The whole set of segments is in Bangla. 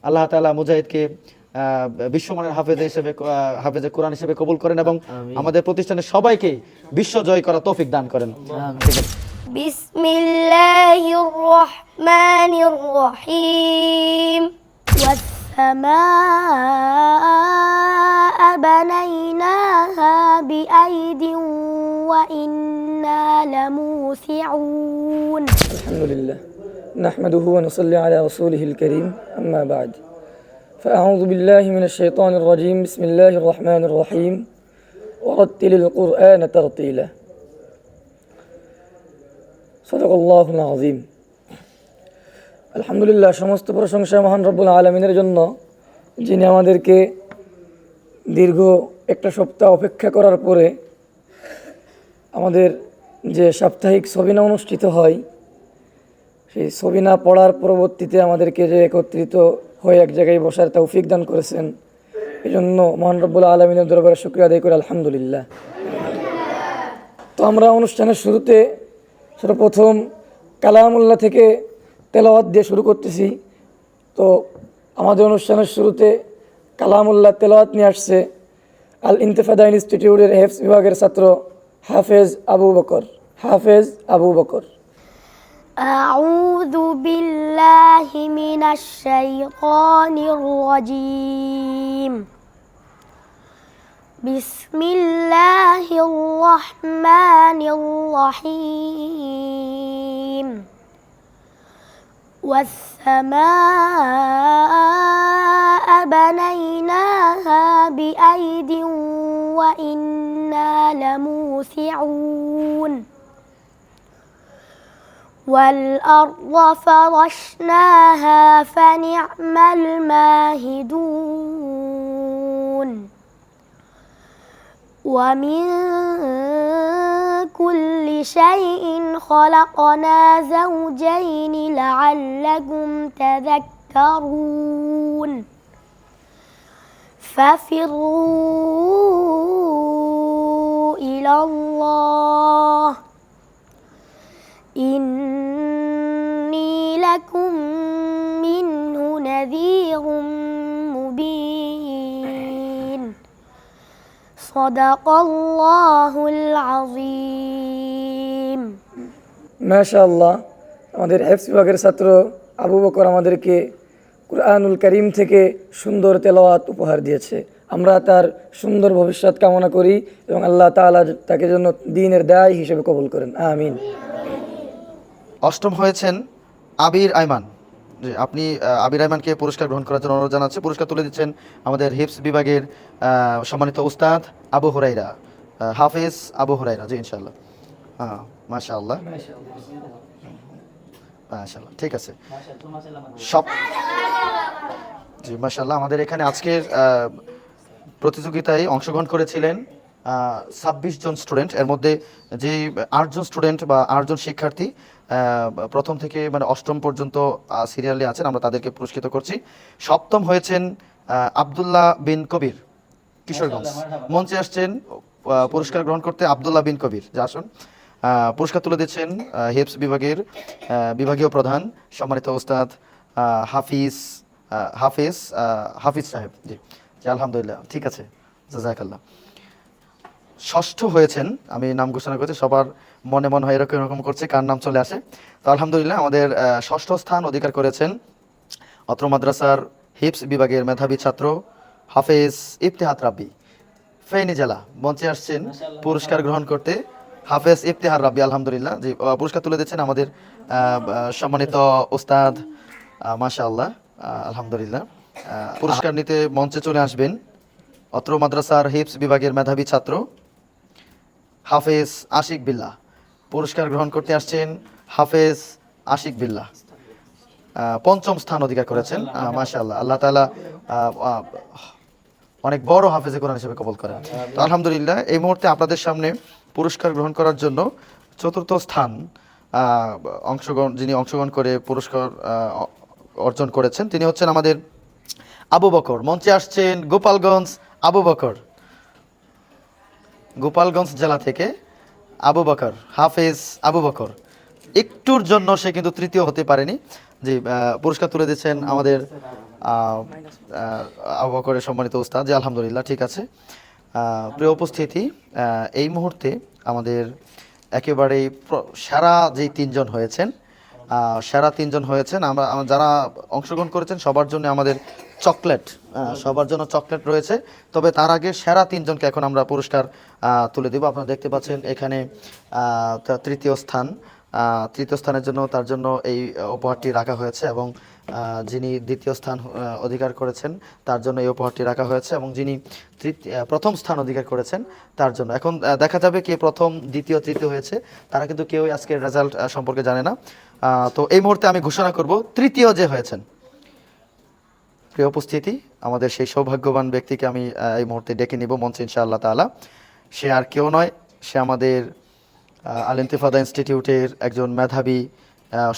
আল্লাহ তাআলা মুজাহিদকে বিশ্বমানের হাফেজে কোরআন হিসেবে কবুল করেন এবং আমাদের প্রতিষ্ঠানের সবাইকে বিশ্ব জয় করা তৌফিক দান করেন। ঠিক আছে। বিসমিল্লাহির রহমানির রহিম والسماء بنيناها بأيد وإنا لموسعون. الحمد لله نحمده ونصلي على رسوله الكريم أما بعد فأعوذ بالله من الشيطان الرجيم بسم الله الرحمن الرحيم ورتل القرآن ترتيلا صدق الله العظيم. আলহামদুলিল্লাহ, সমস্ত প্রশংসা মহান রব্বুল আলামিনের জন্য, যিনি আমাদেরকে দীর্ঘ একটা সপ্তাহ অপেক্ষা করার পরে আমাদের যে সাপ্তাহিক সবিনা অনুষ্ঠিত হয়, সেই সবিনা পড়ার পরবর্তীতে আমাদেরকে যে একত্রিত হয়ে এক জায়গায় বসার তৌফিক দান করেছেন, এই জন্য মহান রব্বুল আলামিনের দরবারে শুকরিয়া আদায় করি আলহামদুলিল্লাহ। তো আমরা অনুষ্ঠানের শুরুতে সর্বপ্রথম কালামুল্লাহ থেকে তেলাওয়াত দিয়ে শুরু করতেছি। তো আমাদের অনুষ্ঠানের শুরুতে কালামুল্লাহ তেলাওয়াত নিয়ে আসছে আল ইন্তেফাদা ইনস্টিটিউটের হেফজ বিভাগের ছাত্র হাফেজ আবু বকর। হাফেজ আবু বকর। أعوذ بالله من الشيطان الرجيم. بسم الله الرحمن الرحيم. والسماء بنيناها بأيد وإنا لموسعون. والأرض فرشناها فنعم الماهدون. ومن كل شيء خلقنا زوجين لعلكم تذكرون. ففروا إلى الله إني لكم منه نذير مبين. صدق الله العظيم. মাশাআল্লাহ, আমাদের হেফজ বিভাগের ছাত্র আবু বকর আমাদেরকে কুরআনুল কারীম থেকে সুন্দর তেলাওয়াত উপহার দিয়েছে। আমরা তার সুন্দর ভবিষ্যৎ কামনা করি এবং আল্লাহ তাআলা তাকে জন্য দ্বীনের দায়ী হিসেবে কবুল করেন, আমিন। অষ্টম হয়েছেন আবির আইমান। জি, আপনি আবির আইমানকে পুরস্কার গ্রহণ করার জন্য অনুরোধ জানাচ্ছি। পুরস্কার তুলে দিচ্ছেন আমাদের হিফজ বিভাগের সম্মানিত উস্তাদ আবু হুরাইরা, হাফেজ আবু হুরাইরা। জি ইনশাআল্লাহ। হ্যাঁ, মাশাআল্লাহ মাশাআল্লাহ। ঠিক আছে, সব জি মাশাআল্লাহ। আমাদের এখানে আজকের প্রতিযোগিতায় অংশগ্রহণ করেছিলেন 26 জন স্টুডেন্ট। এর মধ্যে যে 8 জন স্টুডেন্ট বা 8 জন শিক্ষার্থী প্রথম থেকে মানে অষ্টম পর্যন্ত সিরিয়ালে আছেন, আমরা তাদেরকে পুরস্কৃত করছি। সপ্তম হয়েছেন আব্দুল্লাহ বিন কবির, কিশোরগঞ্জ। মঞ্চে আসছেন পুরস্কার গ্রহণ করতে আব্দুল্লাহ বিন কবির। যা আসুন, পুরস্কার তুলে দিচ্ছেন হেফজ বিভাগের বিভাগীয় প্রধান সম্মানিত ওস্তাদ হাফিজ হাফিজ হাফিজ সাহেব। জি জি, আলহামদুলিল্লাহ। ঠিক আছে, জাযাকাল্লাহ। ষষ্ঠ হয়েছেন, আমি নাম ঘোষণা করছি, সবার মনে মনে হয় এরকম এরকম করছে কার নাম চলে আসে। তো আলহামদুলিল্লাহ, আমাদের ষষ্ঠ স্থান অধিকার করেছেন অত্র মাদ্রাসার হিফজ বিভাগের মেধাবী ছাত্র হাফেজ ইফতেহাত রাব্বি, ফেনী জেলা। মঞ্চে আসছেন পুরস্কার গ্রহণ করতে হাফেজ ইফতেহার রাব্বি। আলহামদুলিল্লাহ। যে পুরস্কার তুলে দিচ্ছেন আমাদের সম্মানিত ওস্তাদ, মাশাআল্লাহ, আলহামদুলিল্লাহ। পুরস্কার নিতে মঞ্চে চলে আসবেন অত্র মাদ্রাসার হিফজ বিভাগের মেধাবী ছাত্র হাফেজ আশিক বিল্লাহ। পুরস্কার গ্রহণ করতে আসছেন হাফেজ আশিক বিল্লাহ, পঞ্চম স্থান অধিকার করেছেন। মাশাআল্লাহ, আল্লাহ তাআলা অনেক বড় হাফেজে কোরআন হিসেবে কবুল করেন। তো আলহামদুলিল্লাহ, এই মুহূর্তে আপনাদের সামনে পুরস্কার গ্রহণ করার জন্য চতুর্থ স্থান যিনি অংশগ্রহণ করে পুরস্কার অর্জন করেছেন, তিনি হচ্ছেন আমাদের আবু বকর। মঞ্চে আসছেন গোপালগঞ্জ আবু বকর, গোপালগঞ্জ জেলা থেকে আবু বকর, হাফেজ আবু বকর। একটুর জন্য সে কিন্তু তৃতীয় হতে পারেনি। যে পুরস্কার তুলে দিচ্ছেন আমাদের আবু বকরের সম্মানিত উস্তাদ। জি আলহামদুলিল্লাহ, ঠিক আছে। প্রিয় উপস্থিতি, এই মুহূর্তে আমাদের একেবারেই সেরা যেই তিনজন হয়েছেন, আমরা যারা অংশগ্রহণ করেছেন সবার জন্য আমাদের চকলেট, সবার জন্য চকলেট রয়েছে। তবে তার আগে সেরা তিনজনকে এখন আমরা পুরস্কার তুলে দেব। আপনারা দেখতে পাচ্ছেন এখানে তৃতীয় স্থানের জন্য তার জন্য এই উপহারটি রাখা হয়েছে, এবং যিনি দ্বিতীয় স্থান অধিকার করেছেন তার জন্য এই উপহারটি রাখা হয়েছে, এবং যিনি প্রথম স্থান অধিকার করেছেন তার জন্য। এখন দেখা যাবে কে প্রথম, দ্বিতীয়, তৃতীয় হয়েছে। তারা কিন্তু কেউই আজকের রেজাল্ট সম্পর্কে জানে না। তো এই মুহূর্তে আমি ঘোষণা করব তৃতীয় যে হয়েছেন। প্রিয় উপস্থিতি, আমাদের সেই সৌভাগ্যবান ব্যক্তিকে আমি এই মুহূর্তে ডেকে নিব মঞ্চে ইনশাআল্লাহ তাআলা। সে আর কেউ নয়, সে আমাদের আল ইন্তিফাদা ইনস্টিটিউটের একজন মেধাবী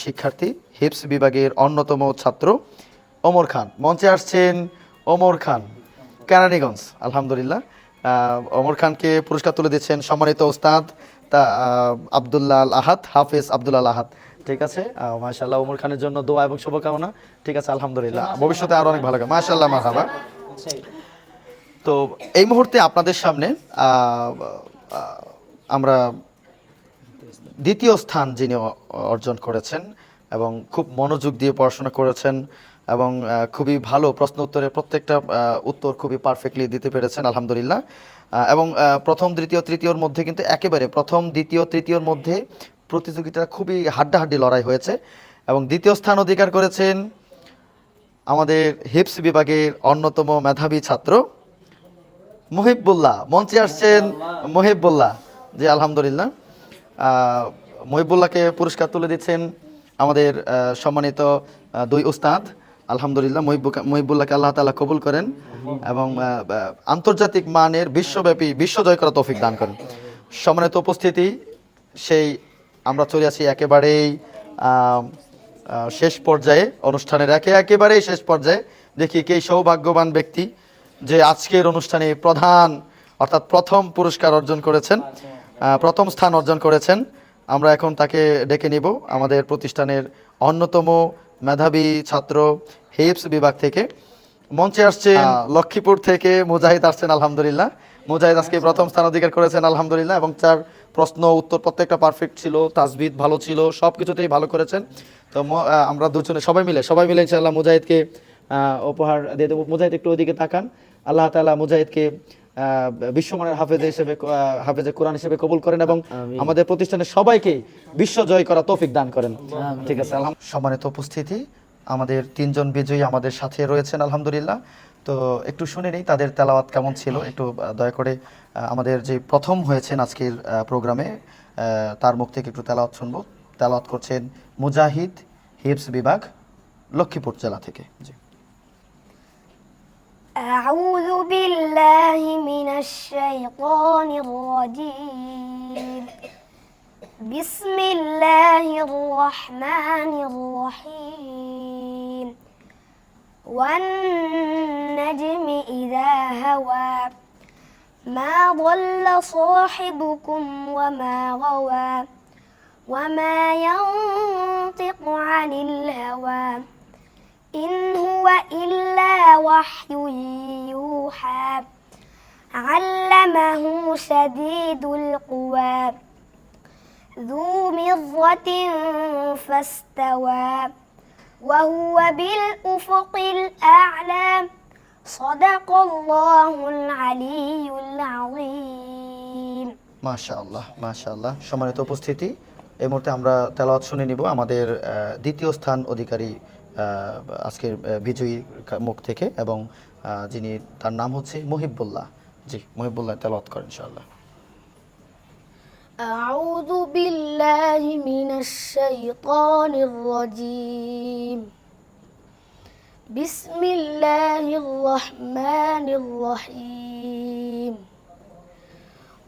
শিক্ষার্থী, হিপস বিভাগের অন্যতম ছাত্র ওমর খান। মঞ্চে আসছেন ওমর খান, কেরানীগঞ্জ। আলহামদুলিল্লাহ, ওমর খানকে পুরস্কার তুলে দিচ্ছেন সম্মানিত ওস্তাদ আব্দুল্লাহ আল আহাদ, হাফেজ আব্দুল্লাহ আল আহাদ। ঠিক আছে, মাশাআল্লাহ, ওমর খানের জন্য দোয়া এবং শুভকামনা। ঠিক আছে, আলহামদুলিল্লাহ, ভবিষ্যতে আরো অনেক ভালো হবে। মাশাআল্লাহ, মারহাবা। তো এই মুহূর্তে আপনাদের সামনে আমরা দ্বিতীয় স্থান যিনি অর্জন করেছেন এবং খুব মনোযোগ দিয়ে পড়াশোনা করেছেন এবং খুবই ভালো প্রশ্ন উত্তরে প্রত্যেকটা উত্তর খুবই পারফেক্টলি দিতে পেরেছেন আলহামদুলিল্লাহ। এবং প্রথম, দ্বিতীয়, তৃতীয়র মধ্যে কিন্তু একেবারে প্রথম, দ্বিতীয়, তৃতীয়র মধ্যে প্রতিযোগিতা খুবই হাড্ডাহাড্ডি লড়াই হয়েছে, এবং দ্বিতীয় স্থান অধিকার করেছেন আমাদের হিপস বিভাগের অন্যতম মেধাবী ছাত্র মুহিবুল্লাহ। মঞ্চে আসছেন মুহিবুল্লাহ। জি আলহামদুলিল্লাহ, মুহিবুল্লাহকে পুরস্কার তুলে দিচ্ছেন আমাদের সম্মানিত দুই উস্তাদ। আলহামদুলিল্লাহ, মুহিবুল্লাহকে আল্লাহ তাআলা কবুল করেন এবং আন্তর্জাতিক মানের বিশ্বব্যাপী বিশ্বজয় করা তৌফিক দান করেন। সম্মানিত উপস্থিতি, সেই আমরা চলে আসি একেবারেই শেষ পর্যায়ে, অনুষ্ঠানের একেবারেই শেষ পর্যায়ে। দেখি কে সৌভাগ্যবান ব্যক্তি যে আজকের অনুষ্ঠানে প্রধান অর্থাৎ প্রথম পুরস্কার অর্জন করেছেন, প্রথম স্থান অর্জন করেছেন। আমরা এখন তাকে ডেকে নিব। আমাদের প্রতিষ্ঠানের অন্যতম মেধাবী ছাত্র হিপস বিভাগ থেকে মঞ্চে আসছে লক্ষ্মীপুর থেকে মুজাহিদ আসছেন। আলহামদুলিল্লাহ, মুজাহিদ আজকে প্রথম স্থান অধিকার করেছেন আলহামদুলিল্লাহ, এবং তার প্রশ্ন উত্তর প্রত্যেকটা পারফেক্ট ছিল, তাজবিদ ভালো ছিল, সব কিছুতেই ভালো করেছেন। তো আমরা দুজনে সবাই মিলে ইনশাআল্লাহ মুজাহিদকে উপহার দিয়ে দেবো। মুজাহিদ একটু ওইদিকে তাকান। আল্লাহ তাআলা মুজাহিদকে বিশ্বমানের হাফেজে কোরআন হিসেবে কবুল করেন এবং আমাদের প্রতিষ্ঠানের সবাইকে বিশ্ব জয় করা তৌফিক দান করেন। ঠিক আছে, সম্মানিত উপস্থিতি, আমাদের তিনজন বিজয়ী আমাদের সাথে রয়েছেন আলহামদুলিল্লাহ। তো একটু শুনে নেই তাদের তেলাওয়াত কেমন ছিল, একটু দয়া করে আমাদের যে প্রথম হয়েছেন আজকের প্রোগ্রামে তার মুখ থেকে একটু তেলাওয়াত শুনবো। তেলাওয়াত করছেন মুজাহিদ, হিপস বিভাগ, লক্ষ্মীপুর জেলা থেকে। জি। أعوذ بالله من الشيطان الرجيم. بسم الله الرحمن الرحيم. والنجم إذا هوى ما ضل صاحبكم وما غوى وما ينطق عن الهوى إن هو إلا وحي يوحى علمه شديد القوى ذو مرة فاستوى وهو بالأفق الأعلى صدق الله العلي العظيم। মাশাআল্লাহ, মাশাআল্লাহ। সম্মানিত উপস্থিতি, এই মুহূর্তে আমরা তেলাওয়াত শুনে নিব আমাদের দ্বিতীয় স্থান অধিকারী আজকের বিজয়ী মুখ থেকে, এবং যিনি তার নাম হচ্ছে মুহিবুল্লাহ। জি, মুহিবুল্লাহ তেলাওয়াত করেন ইনশাআল্লাহ। أعوذ بالله من الشيطان الرجيم. بسم الله الرحمن الرحيم.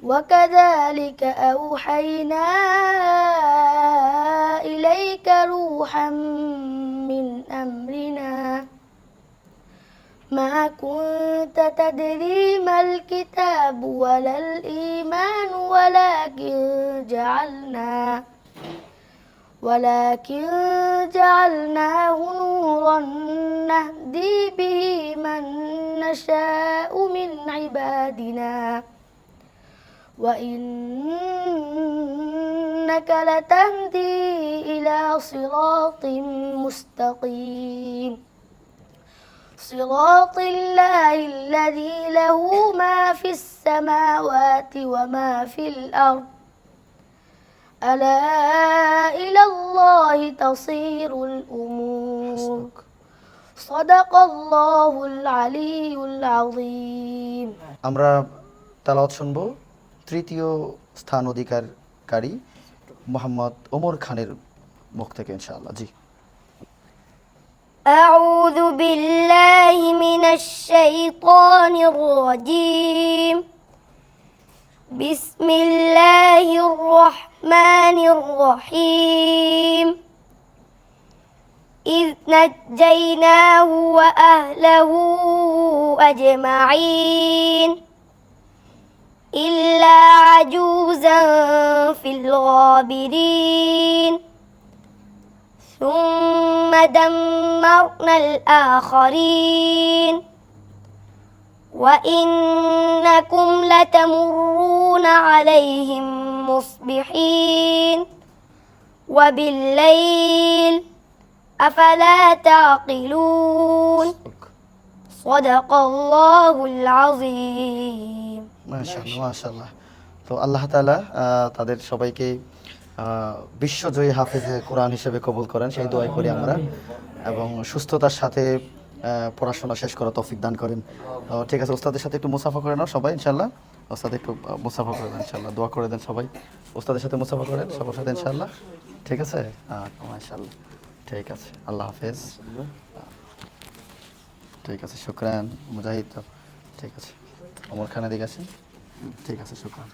وكذلك أوحينا إليك روحا من أمرنا ما كنت تدري ما الكتاب ولا الإيمان ولكن جعلناه نورا نهدي به من نشاء من عبادنا وإنك لتهدي إلى صراط مستقيم صراط الله الذي له ما في السماوات وما في الأرض ألا إلى الله تصير الأمور صدق الله العلي العظيم আমরা তেলাওয়াত শুনবো তৃতীয় স্থান অধিকারী মোহাম্মদ ওমর খানের মুখ থেকে ইনশাআল্লাহ। জি। أعوذ بالله من الشيطان الرجيم بسم الله الرحمن الرحيم إذ نجيناه وأهله أجمعين إلا عجوزا في الغابرين ثم دمرنا الآخرين وإنكم لتمرون عليهم مصبحين وبالليل أفلا تعقلون صدق الله العظيم মাশাআল্লাহ মাশাআল্লাহ। তো আল্লাহ তাআলা তাদের সবাইকে বিশ্বজয়ী হাফেজে কোরআন হিসেবে কবুল করেন সেই দোয়াই করি আমরা, এবং সুস্থতার সাথে পড়াশোনা শেষ করার তৌফিক দান করেন। ঠিক আছে, ওস্তাদের সাথে একটু মুসাফা করে নাও সবাই ইনশাআল্লাহ। ওস্তাদ একটু মুসাফা করে দেন ইনশাআল্লাহ, দোয়া করে দেন সবাই। ওস্তাদের সাথে মুসাফা করেন সবার সাথে ইনশাআল্লাহ। ঠিক আছে, মাশাআল্লাহ। ঠিক আছে, আল্লাহ হাফেজ। ঠিক আছে, শুকরান মুজাহিদ। ঠিক আছে, ওমর খানের দিকে আসেন। ঠিক আছে, শুকরান।